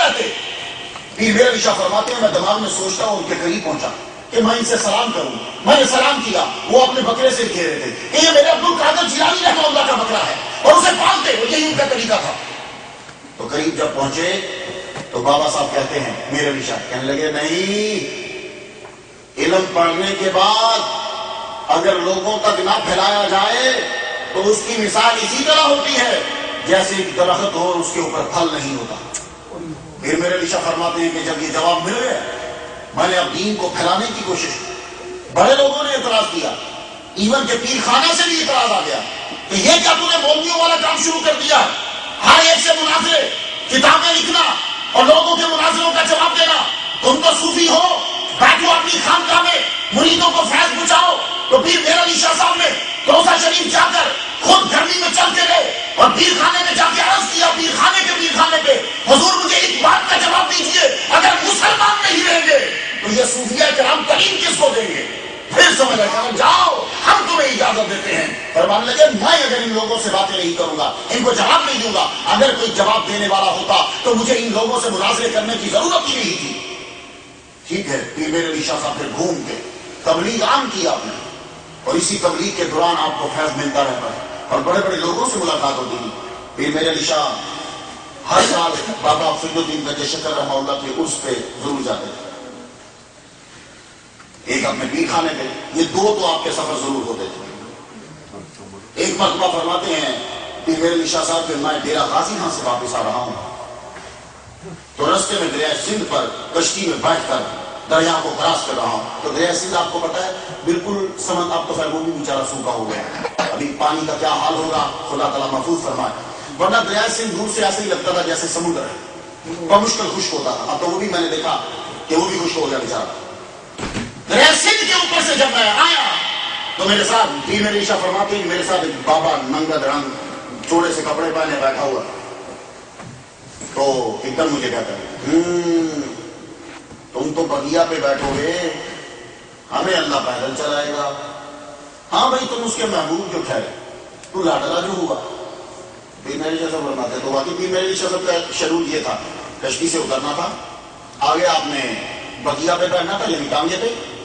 رہتے. پیر میرے علی شاہ فرماتے ہیں میں دماغ میں سوچتا ہوں ان کے قریب پہنچا کہ میں ان سے سلام کروں. میں نے سلام کیا. وہ اپنے بکرے سے کہہ رہے تھے کہ یہ میرے عبد القادر جیلانی رحمہ اللہ کا بکرا ہے اور اسے پالتے. وہ یہی ان کا طریقہ تھا. تو قریب جب پہنچے تو بابا صاحب کہتے ہیں میرے علی شاہ کہنے لگے نہیں، علم پڑھنے کے بعد اگر لوگوں تک نہ پھیلایا جائے تو اس کی مثال اسی طرح ہوتی ہے جیسے ایک درخت ہو اور اس کے اوپر پھل نہیں ہوتا. پھر میرے علی شاہ فرماتے ہیں کہ جب یہ جواب مل گیا میں نے اب دین کو پھیلانے کی کوشش کی. بڑے لوگوں نے اعتراض کیا، ایون کہ پیر خانہ سے بھی اعتراض آ گیا کہ یہ کیا تم نے مولویوں والا کام شروع کر دیا ہے، ہر ایک سے مناظرے، کتابیں لکھنا اور لوگوں کے مناظروں کا جواب دینا. تم تو صوفی ہو، بیٹھو اپنی خانقاہ میں مریدوں کو فیض پہنچاؤ. تو پیر میرے علی شاہ صاحب نے روضہ شریف جا کر خود گرمی میں چل کے گئے اور پیر خانے میں جا کے عرض کیا پیر خانے پہ حضور مجھے ایک بات کا جواب دیجیے، اگر مسلمان نہیں رہیں گے تو یہ صوفیہ کرام تعلیم کس کو دیں گے؟ پھر سمجھ آیا جاؤ ہم تمہیں اجازت دیتے ہیں. فرمانے لگے میں اگر ان لوگوں سے باتیں نہیں کروں گا، ان کو جواب نہیں دوں گا، اگر کوئی جواب دینے والا ہوتا تو مجھے ان لوگوں سے مناظرے کرنے کی ضرورت ہی نہیں تھی. ٹھیک ہے. پیر میرے علی شاہ صاحب پھر گھوم کے تبلیغ عام کی آپ نے اور اسی تبلیغ کے دوران آپ کو فیض ملتا رہتا ہے اور بڑے بڑے لوگوں سے ملاقات ہوتی ہے. پیر میرے علی شاہ ہر سال بابا فضل الدین گنج شکر رحمہ اللہ کے عرس پہ ضرور جاتے تھے. ایک اپنے پیر خانے پہ، یہ دو تو آپ کے سفر ضرور ہوتے تھے. ایک مرتبہ فرماتے ہیں پیر میرے علی شاہ صاحب کہ میں ڈیرہ غازی خان سے واپس آ رہا ہوں تو رستے میں دریائے سندھ پر کشتی میں بیٹھ کر دریا کو کراس کر رہا ہوں. تو دریائے سندھ آپ کو پتا ہے بالکل سمندر، آپ تو خیر وہ بھی بیچارہ سوکھا ہو گیا ہے، ابھی پانی کا کیا حال ہوگا خدا تعالیٰ محفوظ فرمائے. ورنہ دریائے سندھ دور سے ایسے ہی لگتا تھا جیسے سمندر ہے، بمشکل خشک ہوتا تھا. اب تو وہ بھی میں نے دیکھا کہ وہ بھی خشک ہو گیا بیچارہ. دریائے سندھ کے اوپر سے جب میں آیا تو میرے ساتھ پیر میرے علی شاہ فرماتے ہیں میرے ساتھ ایک بابا ننگا رنگ چوڑے سے کپڑے پہنے بیٹھا ہوا. تو ایک دم مجھے کہتا ہے تم تو بغیا پہ بیٹھو گے، ہمیں اللہ پیدل چلائے گا. ہاں بھائی تم اس کے محبوب جو ٹھہرے، تو لاڈلا جو ہوا. پیر میرے علی شاہ صاحب فرماتے تو واقعی پیر میرے علی شاہ صاحب کا شیڈول یہ تھا، کشتی سے اترنا تھا، آگے آپ نے بغیا پہ بیٹھنا تھا یعنی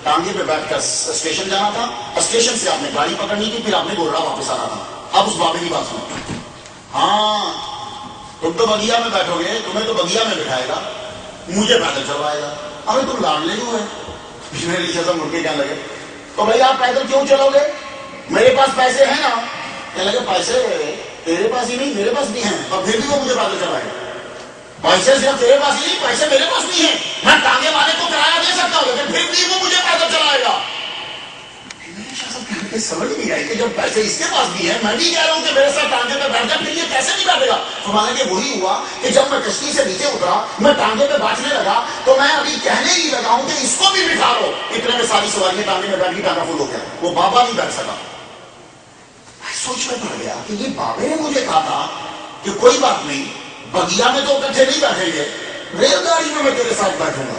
ٹانگے پہ بیٹھ کر اسٹیشن جانا تھا، اسٹیشن سے آپ نے گاڑی پکڑنی تھی، پھر آپ نے گورا واپس آنا تھا. اب اس بابے کی بات سنو. ہاں تم تو بغیا میں بیٹھو گے، تمہیں تو بغیا میں بٹھائے گا، مجھے پیدل چلوائے گا. ابھی تم لاڈلے کیوں ہے؟ پیر میرے علی شاہ صاحب مڑ کے کہنے لگے تو بھائی آپ پیدل کیوں چلو گے؟ میرے پاس پیسے ہیں نا. کہنے لگے پیسے تیرے پاس ہی نہیں میرے پاس بھی ہیں اور پھر بھی وہ مجھے پیدل چلائے گا. پیسے صرف تیرے پاس ہی نہیں، پیسے میرے پاس بھی ہیں، میں ٹانگے والے کو کرایہ دے سکتا ہوں لیکن پھر بھی وہ مجھے پیدل چلائے گا. سمجھ نہیں آئی کہ جب پیسے اس کے پاس بھی ہیں، میں بھی کہہ رہا ہوں کہ میرے ساتھ ٹانگے پہ بیٹھ جائے، پھر یہ کیسے نہیں بیٹھے گا؟ فرمایا کہ وہی ہوا کہ جب میں کشتی سے نیچے اترا، میں ٹانگے پہ بیٹھنے لگا تو میں ابھی کہنے ہی لگا ہوں کہ اس کو بھی بٹھا لو، اتنے میں ساری سواریاں ٹانگے میں بیٹھ گئی، ٹانگا فل ہو گیا، وہ بابا نہیں بیٹھ سکا. سوچ میں پڑ گیا کہ یہ بابے نے مجھے کہا تھا کہ کوئی بات نہیں، بگیا میں تو اکٹھے نہیں بیٹھیں گے، ریل گاڑی میں تیرے ساتھ بیٹھوں گا.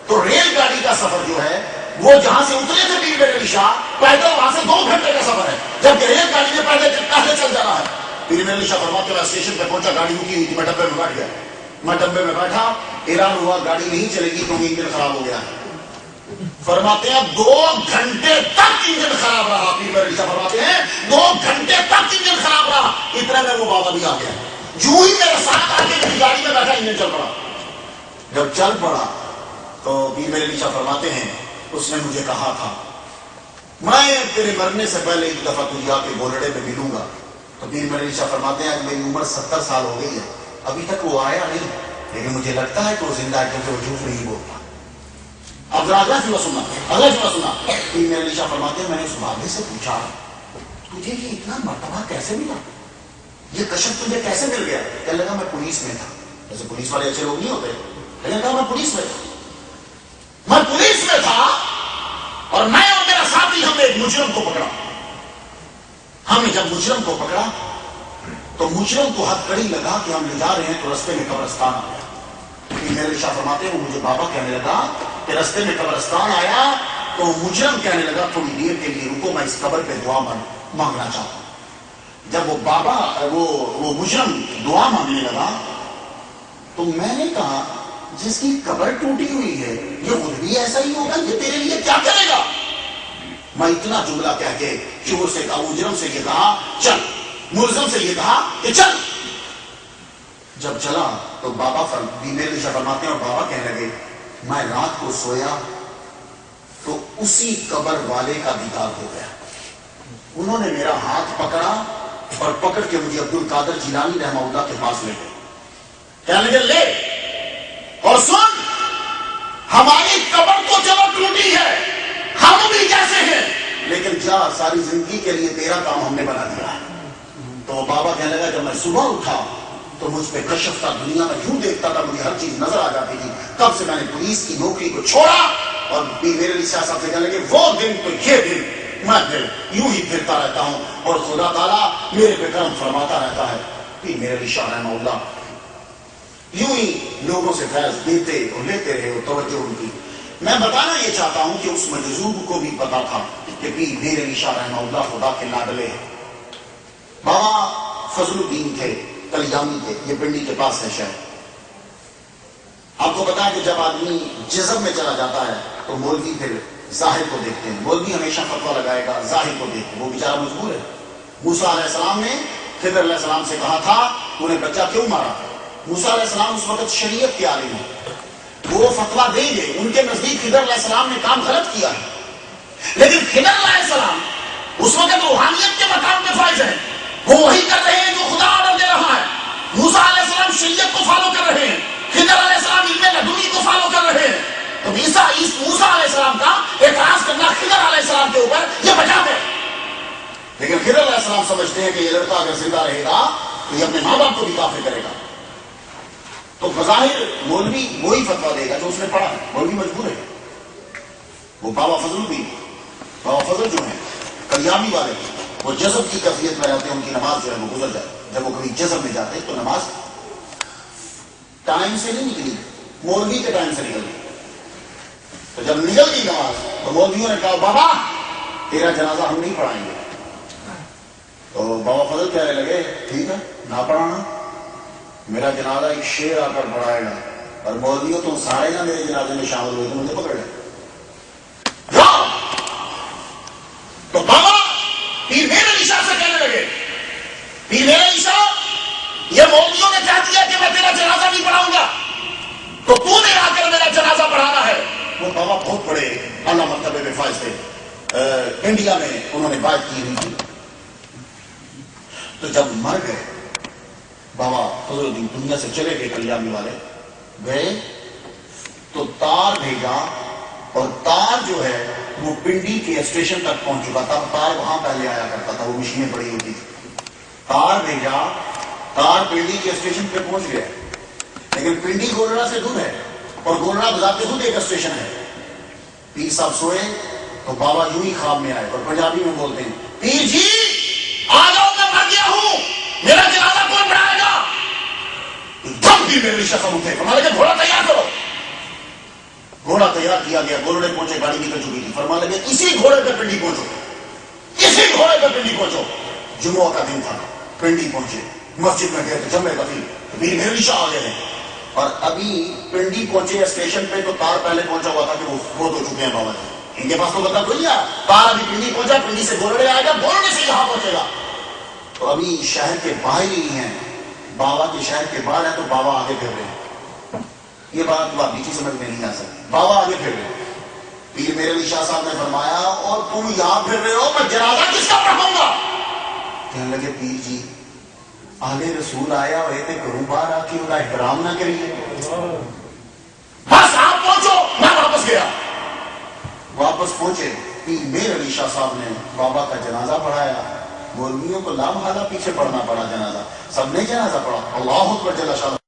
تو ریل گاڑی کا سفر جو ہے وہ جہاں سے اترے تھے پیر میرے علی شاہ پیدل وہاں سے 2 گھنٹے کا سفر ہے، جبکہ ریل گاڑی میں پہلے چل جانا ہے. پیر میرے علی شاہ فرماتے ہیں اسٹیشن پہ پہنچا، گاڑی رکی ہوئی تھی، میں ڈبے میں بیٹھ گیا. میں ڈبے میں بیٹھا، اعلان ہوا گاڑی نہیں چلے گی کیونکہ انجن خراب ہو گیا ہے. فرماتے ہیں 2 گھنٹے تک انجن خراب رہا. پیر میرے علی شاہ فرماتے ہیں 2 گھنٹے تک انجن خراب رہا. اتنے میں وہ بابا بھی آ گیا، جو ہی میرے ساتھ آ کے گاڑی میں بیٹھا انجن چل پڑا. جب چل پڑا تو پیر میرے علی شاہ فرماتے ہیں اس نے مجھے کہا تھا میں تیرے مرنے سے پہلے ایک دفعہ تجھے آ کے گولڑے میں ملوں گا. تو پیر میرے علی شاہ فرماتے ہیں میری عمر 70 سال ہو گئی ہے، ابھی تک وہ آیا نہیں، لیکن مجھے لگتا ہے کہ وہ زندہ ہے کیونکہ وہ جھوٹ نہیں بولتا. اب ذرا اگلا جملہ سنا. پیر میرے علی شاہ فرماتے ہیں میں نے اس بابے سے پوچھا تجھے یہ اتنا مرتبہ کیسے ملا، یہ کشف تجھے کیسے مل گیا؟ کہنے لگا میں پولیس میں تھا. جیسے پولیس والے اچھے لوگ نہیں ہوتے، لیکن کہا میں پولیس میں تھا اور میں اور میرا ساتھی ہم نے ایک مجرم کو پکڑا. ہم نے جب مجرم کو پکڑا تو مجرم کو ہتھکڑی لگا کہ ہم لے جا رہے ہیں تو رستے میں قبرستان آ گیا. میرے علی شاہ فرماتے ہیں وہ مجھے بابا کہنے لگا کہ رستے میں قبرستان آیا تو مجرم کہنے لگا تھوڑی دیر کے لیے رکو، میں اس قبر پہ دعا مانگنا چاہتا ہوں. جب وہ بابا وہ مجرم دعا مانگنے لگا تو میں نے کہا جس کی قبر ٹوٹی ہوئی ہے یہ خود بھی ایسا ہی ہوگا, یہ تیرے لیے کیا کرے گا؟ میں اتنا جملہ کہہ کے شور سے کہا, مجرم سے یہ کہا چل, ملزم سے یہ کہا کہ چل. جب چلا تو بابا میرے نشا فرماتے ہیں اور بابا کہنے لگے میں رات کو سویا تو اسی قبر والے کا دیدار ہو گیا. انہوں نے میرا ہاتھ پکڑا اور پکڑ کے مجھے عبد القادر جیلانی رحمہ اللہ کے پاس لے گئے. کہنے لگے لے اور سن, ہماری قبر تو چلو ٹوٹی ہے, ہم بھی کیسے ہیں, لیکن جا ساری زندگی کے لیے تیرا کام ہم نے بنا دیا ہے. تو بابا کہنے لگا جب میں صبح اٹھا تو مجھ پہ کشف تھا, دنیا میں یوں دیکھتا تھا, مجھے ہر چیز نظر آ جاتی تھی. تب سے میں نے پولیس کی نوکری کو چھوڑا اور میرے لیے شاہ صاحب سے کہنے لگے وہ دن تو یہ دن میں پھر یوں ہی پھرتا رہتا ہوں اور خدا تعالیٰ میرے پہ کرم فرماتا رہتا ہے. پھر میرے لیے شاہ رحمہ اللہ یوں ہی لوگوں سے فیض دیتے اور لیتے رہے اور توجہ ان کی. میں بتانا یہ چاہتا ہوں کہ اس مجذوب کو بھی پتا تھا کہ پیر میرے علی شاہ رحمہ اللہ خدا کے لاڈلے ہیں. بابا فضل الدین تھے, کلیامی تھے, یہ پنڈی کے پاس ہے شہر. آپ کو پتا ہے کہ جب آدمی جذب میں چلا جاتا ہے تو مولوی پھر ظاہر کو دیکھتے ہیں. مولوی ہمیشہ فتویٰ لگائے گا, ظاہر کو دیکھتے ہیں. وہ بیچارہ مجبور ہے. موسیٰ علیہ السلام نے خضر علیہ السلام سے کہا تھا تو انہیں بچہ کیوں مارا. موسیٰ علیہ السلام اس وقت شریعت کے عالم ہیں, وہ فتویٰ دیں گے. ان کے نزدیک خضر علیہ السلام نے کام غلط کیا ہے, لیکن خضر علیہ السلام اس وقت روحانیت کے مقام پہ فائز ہیں. وہ وہی کر رہے ہیں جو خدا آرڈر دے رہا ہے. موسیٰ علیہ السلام شریعت کو فالو کر رہے ہیں, خضر علیہ السلام علم لدنی کو فالو کر رہے ہیں. تو موسیٰ علیہ السلام کا اعتراض کرنا خضر علیہ السلام کے اوپر یہ بچا ہے. لیکن خضر علیہ السلام سمجھتے ہیں کہ یہ لڑکا اگر زندہ رہے گا تو یہ اپنے ماں باپ کو بھی کافر کرے گا. تو بظاہر مولوی وہی فتویٰ دے گا جو اس نے پڑھا ہے. مولوی مجبور ہے. وہ بابا فضل بھی, بابا فضل جو ہیں کلیامی والے, وہ جذب کی کیفیت میں رہتے ہیں. ان کی نماز جو ہے وہ گزر جائے. جب وہ کبھی جذب میں جاتے ہیں تو نماز ٹائم سے نہیں نکلی, مولوی کے ٹائم سے نکل گئی. تو جب نکل گئی نماز تو مولویوں نے کہا بابا تیرا جنازہ ہم نہیں پڑھائیں گے. تو بابا فضل کہنے لگے ٹھیک ہے نہ پڑھانا, میرا جنازہ ایک شیر آ کر پڑھائے گا, اور مولویوں تم سارے نہ میرے جنازے میں شامل ہوئے تو مجھے پکڑ لے. تو بابا پیر میرے علی شاہ سے کہنے لگے پیر میرے علی شاہ یہ مولویوں نے کہہ دیا کہ میں تیرا جنازہ نہیں پڑھاؤں گا, تو تو نے آ کر میرا جنازہ پڑھانا ہے. وہ بابا بہت بڑے اعلیٰ مرتبے میں فائز تھے, انڈیا میں انہوں نے بات کی ہوئی تھی. تو جب مر گئے بابا فضل الدین دنیا سے چلے گئے, کلیامی والے گئے تو تار بھیجا, اور تار جو ہے وہ پنڈی کے اسٹیشن تک پہنچ چکا تھا. تار وہاں پہلے آیا کرتا تھا, وہ مشینیں پڑی ہوتی تھی. تار بھیجا, تار پنڈی کے اسٹیشن پہ پہنچ گیا, لیکن پنڈی گولڑا سے دور ہے اور گولڑا بذات خود ایک اسٹیشن ہے. پیر صاحب سوئے تو بابا یوں ہی خواب میں آئے اور پنجابی میں بولتے ہیں پیر جی آ جاؤ میں مر گیا ہوں, میرا جنازہ کون پڑھائے گا. دم بھی میرے شخص اٹھے, فرمانے کہ گھوڑا تیار کرو. گھوڑا تیار کیا گیا, گھوڑے پہنچے, گاڑی نکل چکی تھی. فرمانے لگے اسی گھوڑے پہ پنڈی پہنچو, اسی گھوڑے پہ پنڈی پہنچو. جمعہ کا دن تھا, پنڈی پہنچے, مسجد میں گئے تو جمعے کا دن, پیر میرے علی شاہ آ گئے ہیں. اور ابھی پنڈی پہنچے اسٹیشن پہ تو تار پہلے پہنچا ہوا تھا کہ وہ فوت ہو چکے ہیں بابا جی. ان کے پاس تو بتا کوئی نہیں, تار ابھی پنڈی پہنچا, پنڈی سے گولڑے آئے گا, گولڑے سے یہاں پہنچے گا. تو ابھی شہر کے باہر ہی ہیں, بابا کے شہر کے باہر ہے, تو بابا آگے پھر رہے ہیں. یہ بات بات نیچی سمجھ میں نہیں آ سکتی. بابا آگے پھر رہے ہیں. پیر میرے علی شاہ صاحب نے فرمایا اور تم یہاں پھر رہے ہو, میں جنازہ کس کا پڑھاؤں گا. کہنے لگے پیر جی آلے رسول آیا ہوئے تھے, گھروں باہر آ کے ان کا احترام نہ کریے. بس آپ پہنچو, میں واپس گیا. واپس پہنچے, پیر میرے علی شاہ صاحب نے بابا کا جنازہ پڑھایا. مولویوں کو لامحالہ پیچھے پڑھنا پڑا جنازہ, سب نے جنازہ پڑھا. اللہ اکبر جل شانہ.